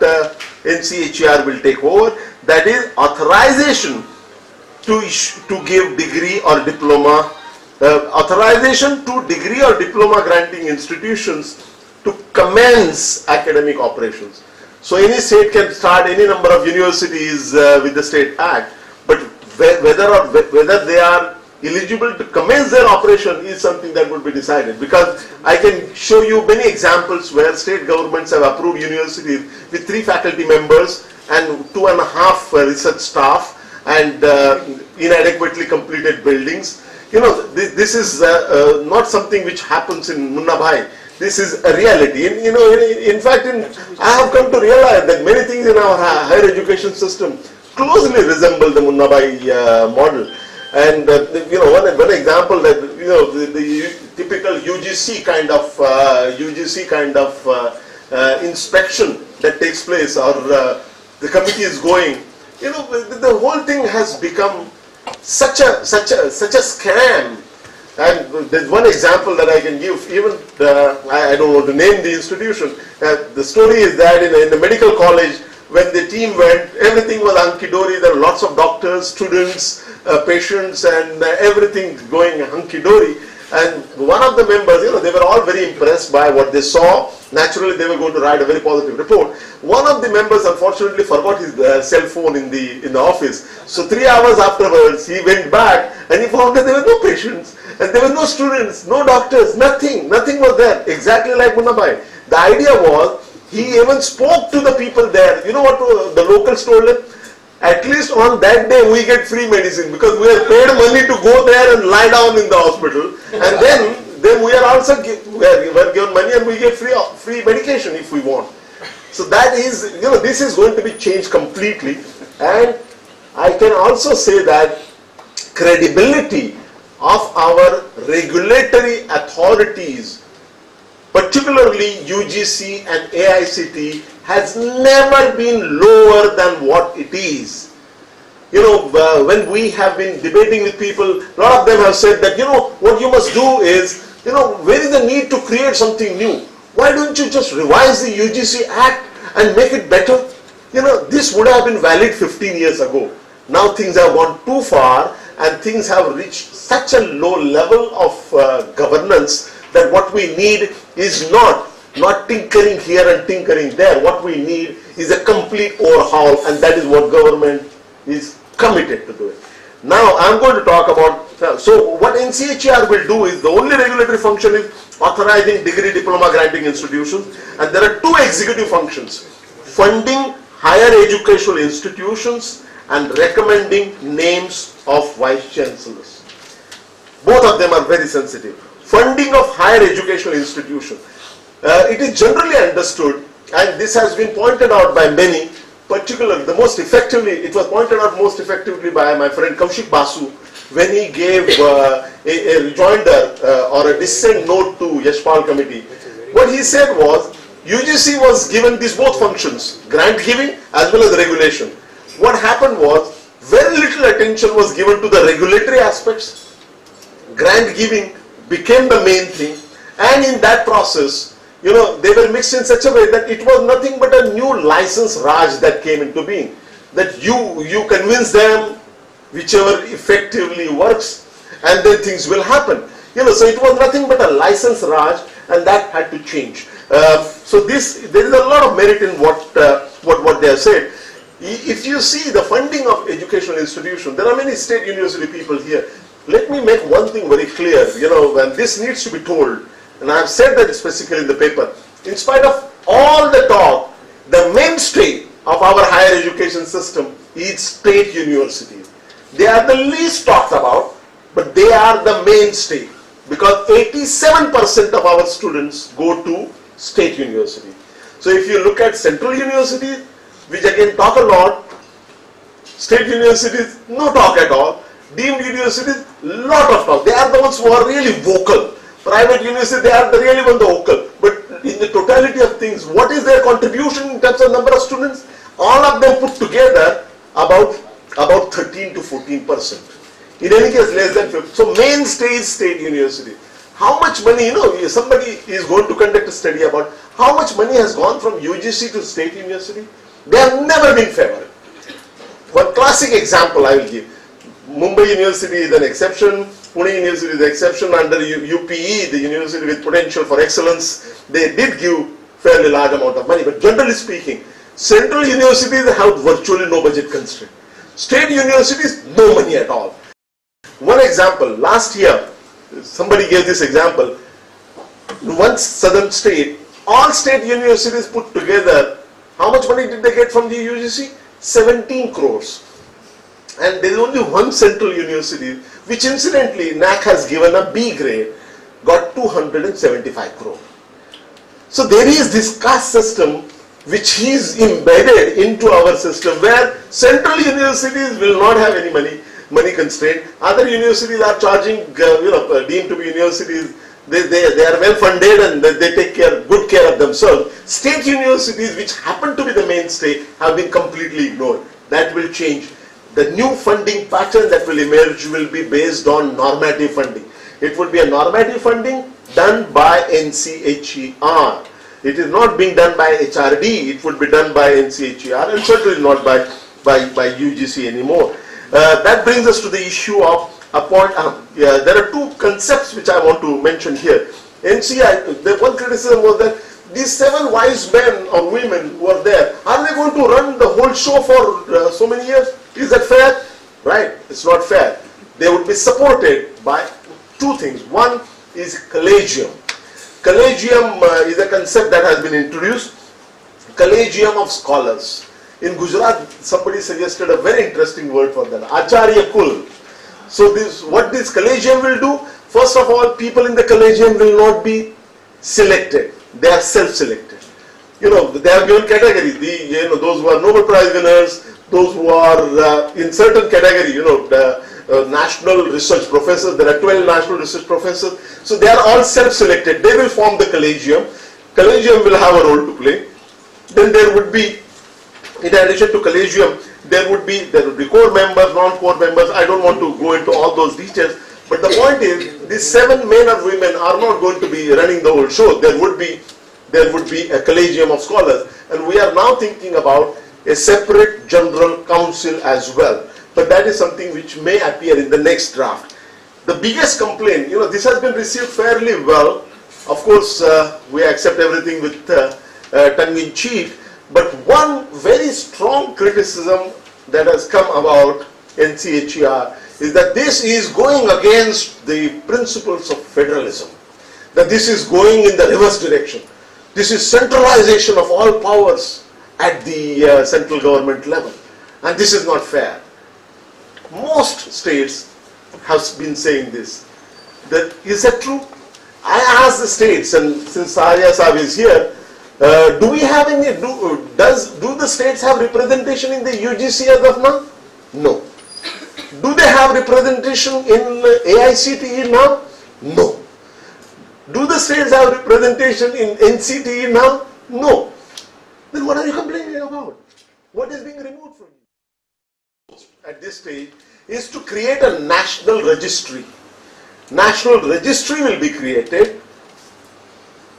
S2: NCHER will take over, that is authorization to give degree or diploma, authorization to degree or diploma granting institutions to commence academic operations. So any state can start any number of universities with the State Act, but whether they are eligible to commence their operation is something that would be decided, because I can show you many examples where state governments have approved universities with 3 faculty members and 2.5 research staff and inadequately completed buildings. This is not something which happens in Mumbai. This is a reality. And, in fact, I have come to realize that many things in our higher education system closely resemble the Mumbai model. And one example that the typical UGC kind of inspection that takes place, or the committee is going, the whole thing has become such a scam. And there's one example that I can give. Even I don't want to name the institution. The story is that in the medical college, when the team went, everything was hunky-dory. There were lots of doctors, students, patients, and everything going hunky-dory. And one of the members, they were all very impressed by what they saw. Naturally, they were going to write a very positive report. One of the members, unfortunately, forgot his cell phone in the office. So 3 hours afterwards, he went back and he found that there were no patients, and there were no students, no doctors, nothing was there. Exactly like Mumbai. The idea was, he even spoke to the people there. You know what the locals told him? At least on that day we get free medicine, because we are paid money to go there and lie down in the hospital, and then we are also we're given money and we get free medication if we want. So that is, this is going to be changed completely. And I can also say that credibility of our regulatory authorities, particularly UGC and AICT, has never been lower than what it is. When we have been debating with people, a lot of them have said that, what you must do is, where is the need to create something new? Why don't you just revise the UGC Act and make it better? This would have been valid 15 years ago. Now things have gone too far and things have reached such a low level of governance that what we need is not tinkering here and tinkering there. What we need is a complete overhaul, and that is what government is committed to doing. Now I am going to talk about, so what NCHER will do is, the only regulatory function is authorizing degree diploma granting institutions, and there are 2 executive functions: funding higher educational institutions and recommending names of vice chancellors. Both of them are very sensitive. Funding of higher educational institutions. It is generally understood, and this has been pointed out by many, particularly it was pointed out most effectively by my friend Kaushik Basu, when he gave a rejoinder or a dissent note to Yashpal committee. What he said was, UGC was given these both functions, grant giving as well as regulation. What happened was, very little attention was given to the regulatory aspects. Grant giving became the main thing, and in that process, they were mixed in such a way that it was nothing but a new license Raj that came into being. That you convince them, whichever effectively works, and then things will happen. So it was nothing but a license Raj, and that had to change. So there is a lot of merit in what they have said. If you see the funding of educational institutions, there are many state university people here. Let me make one thing very clear, and this needs to be told, and I have said that specifically in the paper. In spite of all the talk, the mainstay of our higher higher education system is state universities. They are the least talked about, but they are the mainstay, because 87% of our students go to state university. So if you look at central universities, which again talk a lot, state universities no talk at all, deemed universities lot of talk. They are the ones who are really vocal. Private universities, they are the really one the vocal. But in the totality of things, what is their contribution in terms of number of students? All of them put together about 13 to 14%. In any case, less than 50. So mainstay is state university. How much money, somebody is going to conduct a study about how much money has gone from UGC to state university. They have never been favored. One classic example I will give. Mumbai University is an exception. Pune University is an exception. Under UPE, the university with potential for excellence, they did give fairly large amount of money. But generally speaking, central universities have virtually no budget constraint. State universities, no money at all. One example, last year, somebody gave this example. One southern state, all state universities put together, how much money did they get from the UGC? 17 crores. And there is only one central university, which incidentally NAC has given a B grade, got 275 crore. So there is this caste system which is embedded into our system, where central universities will not have any money constraint. Other universities are charging, deemed to be universities. They are well funded and they take good care of themselves. State universities, which happen to be the mainstay, have been completely ignored. That will change. The new funding pattern that will emerge will be based on normative funding. It would be a normative funding done by NCHER. It is not being done by HRD. It would be done by NCHER, and certainly not by UGC anymore. That brings us to the issue of there are two concepts which I want to mention here. The one criticism was that these 7 wise men or women who are there, are they going to run the whole show for so many years? Is that fair? Right, it's not fair. They would be supported by two things. One is collegium. Collegium is a concept that has been introduced. Collegium of scholars. In Gujarat, somebody suggested a very interesting word for that, Acharya Kul. So what this collegium will do, first of all, people in the collegium will not be selected. They are self-selected. They have given categories. Those who are Nobel Prize winners, those who are in certain category, the national research professors. There are 12 national research professors. So they are all self-selected. They will form the collegium. Collegium will have a role to play. Then there would be, in addition to collegium, there would be core members, non-core members. I don't want to go into all those details. But the point is, these 7 men or women are not going to be running the whole show. There would be a collegium of scholars. And we are now thinking about a separate general council as well. But that is something which may appear in the next draft. The biggest complaint, this has been received fairly well. Of course, we accept everything with tongue-in-cheek. But one very strong criticism that has come about NCHER is that this is going against the principles of federalism. That this is going in the reverse direction. This is centralization of all powers at the central government level. And this is not fair. Most states have been saying this. Is that true? I asked the states, and since Arya Saab is here, do we have any, do the states have representation in the UGC as of now? No. Do they have representation in AICTE now? No. Do the states have representation in NCTE now? No. Then what are you complaining about? What is being removed from you? At this stage is to create a national registry. National registry will be created.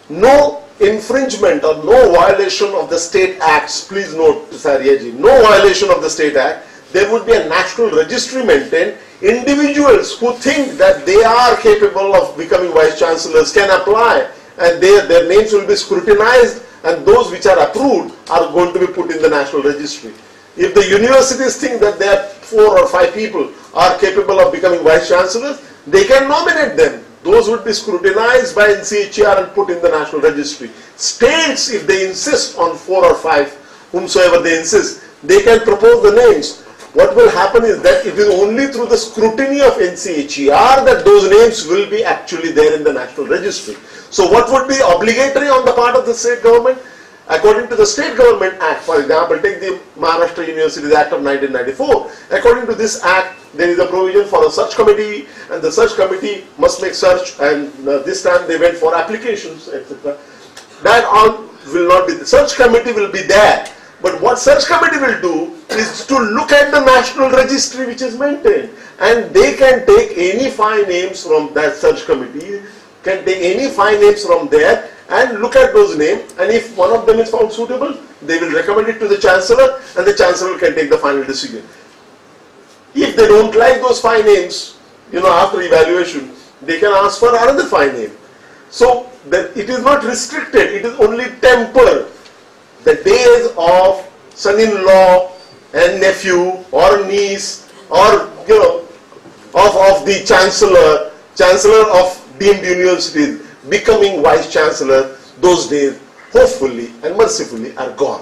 S2: No infringement or no violation of the state acts. Please note, Saryaji, no violation of the state act. There would be a national registry maintained. Individuals who think that they are capable of becoming vice chancellors can apply, and their names will be scrutinized, and those which are approved are going to be put in the national registry. If the universities think that there are 4 or 5 people are capable of becoming vice chancellors, they can nominate them. Those would be scrutinized by NCHR and put in the national registry. States, if they insist on 4 or 5, whomsoever they insist, they can propose the names. What will happen is that it is only through the scrutiny of NCHER that those names will be actually there in the National Registry. So what would be obligatory on the part of the state government? According to the State Government Act, for example, take the Maharashtra Universities Act of 1994. According to this act, there is a provision for a search committee, and the search committee must make search, and this time they went for applications, etc. That all will not be, the search committee will be there. But what search committee will do is to look at the national registry which is maintained, and they can take any 5 names from that search committee, can take any 5 names from there and look at those names, and if one of them is found suitable, they will recommend it to the Chancellor, and the Chancellor can take the final decision. If they don't like those 5 names, after evaluation, they can ask for another 5 name. So that it is not restricted, it is only tempered. The days of son-in-law and nephew or niece or of the chancellor of deemed universities becoming vice chancellor, those days hopefully and mercifully are gone.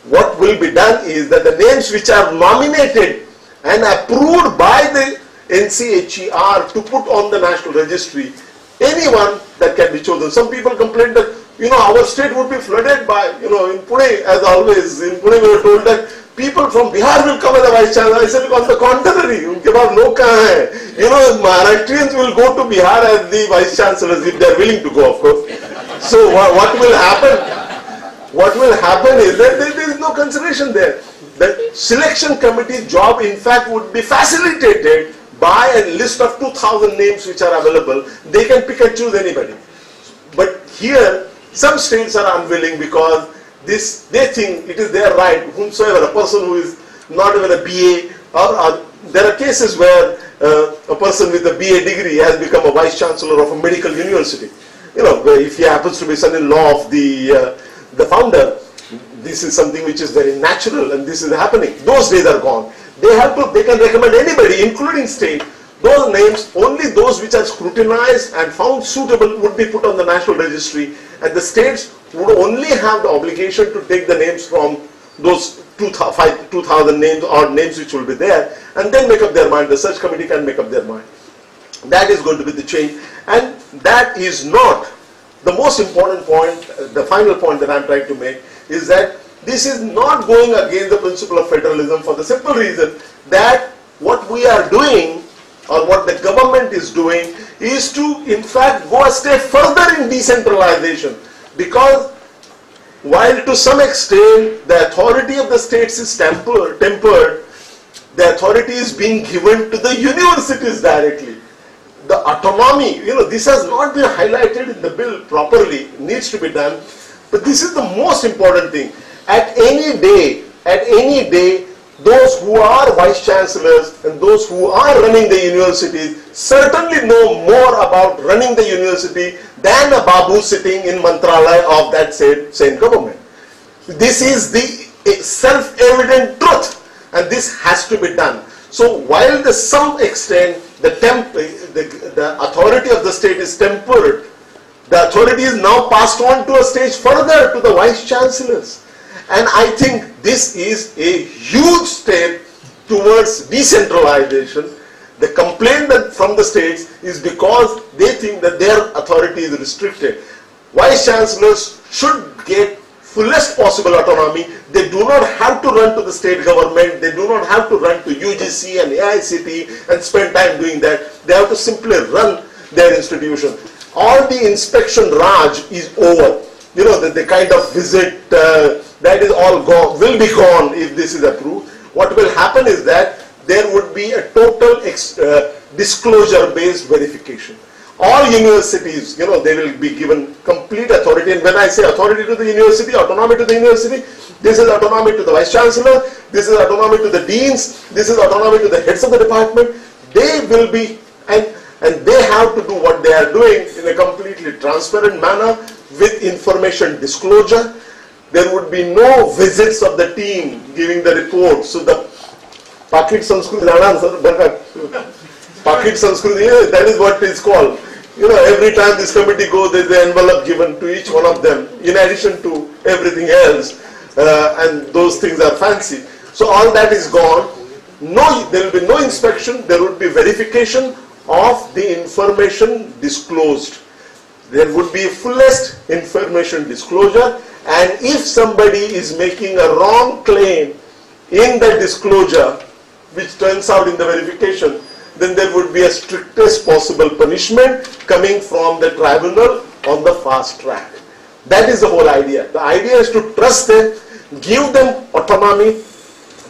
S2: What will be done is that the names which are nominated and approved by the NCHER to put on the national registry, anyone that can be chosen. Some people complain that our state would be flooded by, in Pune, as always, in Pune we were told that people from Bihar will come as a vice chancellor. I said, on the contrary, unke paas log kahan hai? Maharashtrians will go to Bihar as the vice chancellors if they are willing to go, of course. So what will happen? What will happen is that there is no consideration there. The selection committee's job, in fact, would be facilitated by a list of 2,000 names which are available. They can pick and choose anybody. But here, some states are unwilling because they think it is their right, whomsoever, a person who is not even a BA, or there are cases where a person with a BA degree has become a vice chancellor of a medical university. If he happens to be son-in-law of the founder, this is something which is very natural, and this is happening. Those days are gone. They can recommend anybody, including state. Those names, only those which are scrutinized and found suitable would be put on the national registry, and the states would only have the obligation to take the names from those 2,000 names or names which will be there, and then make up their mind. The search committee can make up their mind. That is going to be the change, and that is not the most important point. The final point that I am trying to make is that this is not going against the principle of federalism, for the simple reason that what we are doing, or what the government is doing, is to in fact go a step further in decentralization. Because while to some extent the authority of the states is tempered, the authority is being given to the universities directly. The autonomy, this has not been highlighted in the bill properly, it needs to be done, but this is the most important thing. At any day, those who are vice chancellors and those who are running the universities certainly know more about running the university than a babu sitting in Mantralaya of that same government. This is the self-evident truth, and this has to be done. So while to some extent the authority of the state is tempered, the authority is now passed on to a stage further to the vice chancellors. And I think this is a huge step towards decentralization. The complaint from the states is because they think that their authority is restricted. Vice chancellors should get fullest possible autonomy. They do not have to run to the state government. They do not have to run to UGC and AICT and spend time doing that. They have to simply run their institution. All the inspection Raj is over. The kind of visit that is all gone, will be gone if this is approved. What will happen is that there would be a total disclosure-based verification. All universities, they will be given complete authority. And when I say authority to the university, autonomy to the university, this is autonomy to the vice chancellor, this is autonomy to the deans, this is autonomy to the heads of the department. They will be, and they have to do what they are doing in a completely transparent manner with information disclosure. There would be no visits of the team giving the report. So the Pakit Sanskriti, Pakit Sanskriti, that is what it's called. Every time this committee goes, there is an envelope given to each one of them, in addition to everything else, and those things are fancy. So all that is gone. No, there will be no inspection, there would be verification of the information disclosed. There would be fullest information disclosure, and if somebody is making a wrong claim in the disclosure, which turns out in the verification, then there would be a strictest possible punishment coming from the tribunal on the fast track. That is the whole idea. The idea is to trust them, give them autonomy,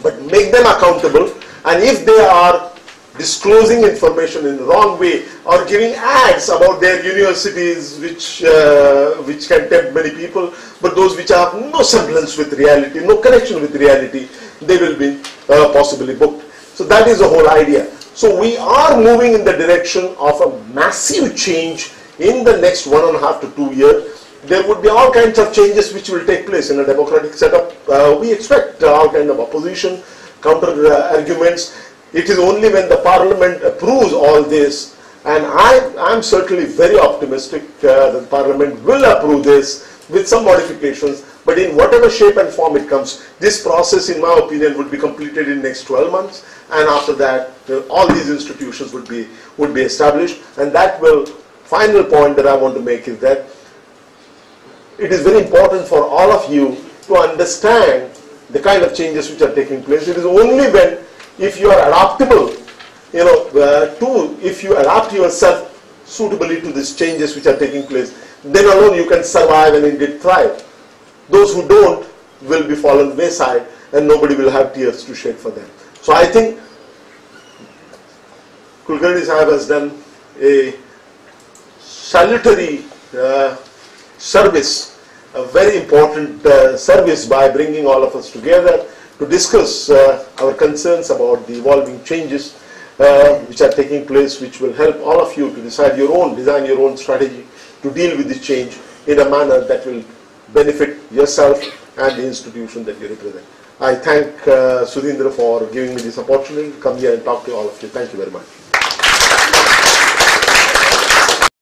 S2: but make them accountable, and if they are disclosing information in the wrong way or giving ads about their universities which can tempt many people, but those which have no semblance with reality, no connection with reality, they will be possibly booked. So that is the whole idea. So we are moving in the direction of a massive change in the next 1.5 to 2 years. There would be all kinds of changes which will take place in a democratic setup. We expect all kinds of opposition, counter arguments. It is only when the parliament approves all this, and I am certainly very optimistic that the parliament will approve this with some modifications, but in whatever shape and form it comes, this process in my opinion would be completed in next 12 months, and after that all these institutions would be established. And that will, final point that I want to make is that it is very important for all of you to understand the kind of changes which are taking place. It is only when, if you are adaptable, if you adapt yourself suitably to these changes which are taking place, then alone you can survive and indeed thrive. Those who don't will be fallen wayside, and nobody will have tears to shed for them. So I think Kulkarni Sahib has done a salutary service, a very important service by bringing all of us together to discuss our concerns about the evolving changes which are taking place, which will help all of you to design your own strategy to deal with this change in a manner that will benefit yourself and the institution that you represent. I thank Sudhindra for giving me this opportunity to come here and talk to all of you. Thank you very much.